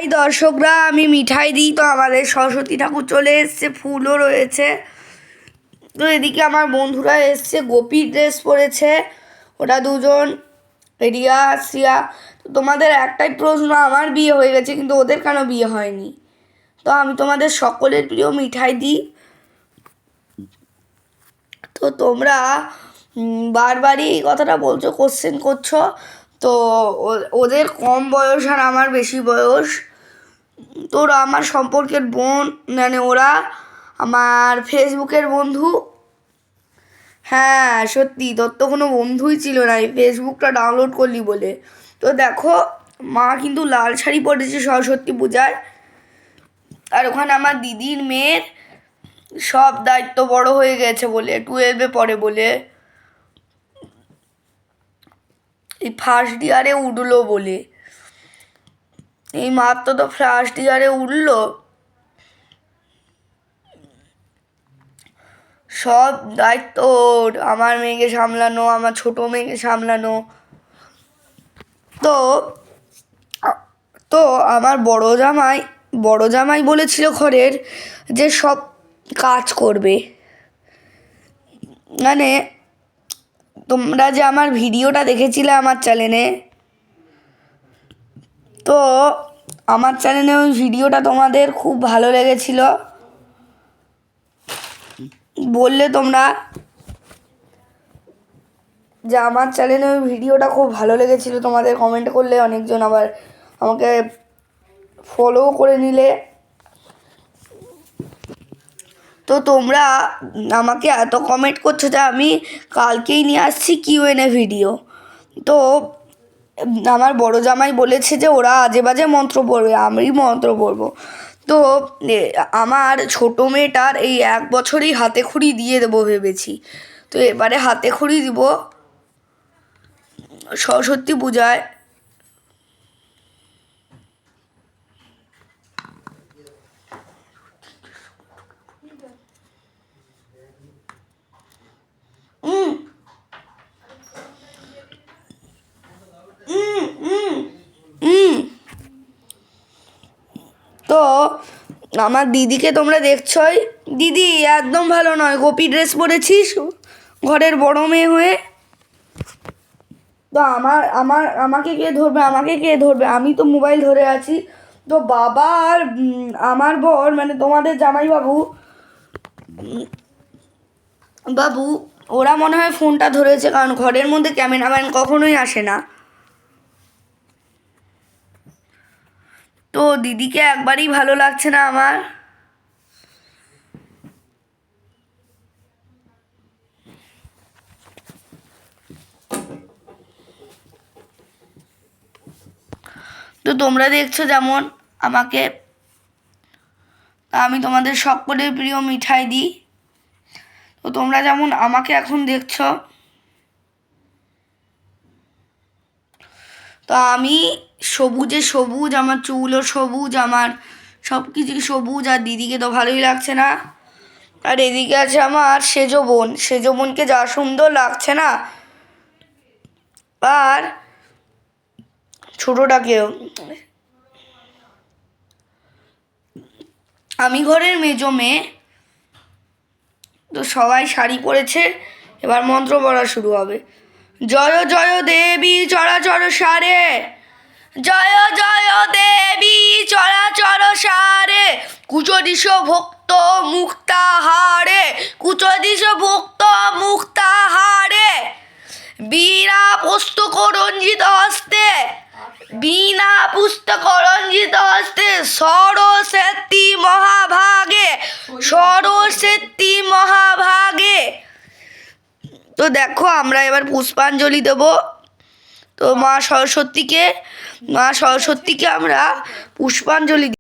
এই দর্শকরা, আমি মিঠাই দিই। তো আমাদের সরস্বতী ঠাকুর চলে এসছে, ফুলও রয়েছে। তো এদিকে আমার বন্ধুরা এসছে, গোপী ড্রেস পরেছে, ওরা দুজন, রিয়া শ্রিয়া। তো তোমাদের একটাই প্রশ্ন, আমার বিয়ে হয়ে গেছে কিন্তু ওদের কেন বিয়ে হয়নি? তো আমি তোমাদের সকলের প্রিয় মিঠাই দিই। তো তোমরা বারবারই এই কথাটা বলছো, কোশ্চেন করছো। তো ওদের কম বয়স আর আমার বেশি বয়স। তো ওরা আমার সম্পর্কের বোন, মানে ওরা আমার ফেসবুকের বন্ধু। হ্যাঁ সত্যি, তোর তো কোনো বন্ধুই ছিল না এই ফেসবুকটা ডাউনলোড করলি বলে। তো দেখো, মা কিন্তু লাল শাড়ি পরেছে সরস্বতী পূজায়। আর ওখানে আমার দিদির মেয়ের সব দায়িত্ব বড় হয়ে গেছে বলে, 12-এ পড়ে বলে, এই ফার্স্ট ইয়ারে উঠলো বলে, এই মাত্র তো ফার্স্ট ইয়ারে উঠলো। সব দায়িত্ব ওর, আমার মেয়েকে সামলানো, আমার ছোটো মেয়েকে সামলানো। তো তো আমার বড় জামাই বলেছিল ঘরের যে সব কাজ করবে। মানে তোমরা যে আমার ভিডিওটা দেখেছিলে আমার চ্যানেলে, তো আমার চ্যানেলে ওই ভিডিওটা তোমাদের খুব ভালো লেগেছিল বললে তোমরা, যে আমার চ্যানেলে ওই ভিডিওটা খুব ভালো লেগেছিলো তোমাদের, কমেন্ট করলে অনেকজন, আবার আমাকে ফলোও করে নিলে। তো তোমরা আমাকে এত কমেন্ট করছো যে আমি কালকেই নিয়ে আসছি Q&A ভিডিও। তো আমার বড় জামাই বলেছে যে ওরা আজে বাজে মন্ত্র পড়বে, আমি মন্ত্র পড়বো। তো আমার ছোটো মেয়েটার এই 1 বছরই হাতে খড়ি দিয়ে দেবো ভেবেছি। তো এবারে হাতে খড়ি দিব সরস্বতী পূজায়। তো আমার দিদিকে তোমরা দেখছই, দিদি একদম ভালো নয়, গোপী ড্রেস পরেছিস ঘরের বড় মেয়ে হয়ে। তো আমাকে কে ধরবে, আমি তো মোবাইল ধরে আছি। তো বাবা আর আমার বর, মানে তোমাদের জামাইবাবু বাবু, ওরা মনে হয় ফোনটা ধরেছে, কারণ ঘরের মধ্যে ক্যামেরাম্যান কখনোই আসে না। তো দিদিকে একবারই ভালো লাগছে না আমার। তো তোমরা দেখছো যেমন আমাকে, আমি তোমাদের সকলের প্রিয় মিঠাই দিই। তো তোমরা যেমন আমাকে এখন দেখছো, তো আমি সবুজে সবুজ, আমার চুলও সবুজ, আমার সব কিছুই সবুজ। আর দিদিকে তো ভালোই লাগছে না। আর এদিকে আছে আমার সেজো বোনকে যা সুন্দর লাগছে না, আর ছোটোটাকেও। আমি ঘরের মেজো মেয়ে। তো সবাই শাড়ি পরেছে, এবার মন্ত্র পড়া শুরু হবে। জয় জয় দেবী চরাচর সারে, জয় জয় দেবী চরাচর সারে, কুচদিশ ভক্ত মুক্তাহারে, কুচদিশ ভক্ত মুক্তাহারে, বীণা পুস্তক রঞ্জিত হস্তে, বীণা পুস্তক রঞ্জিত হস্তে, সরস্বতী মহাভাগে, সরস্বতী মহাভাগে। তো দেখো, আমরা এবার পুষ্পাঞ্জলি দেব। তো মা সরস্বতীকে আমরা পুষ্পাঞ্জলি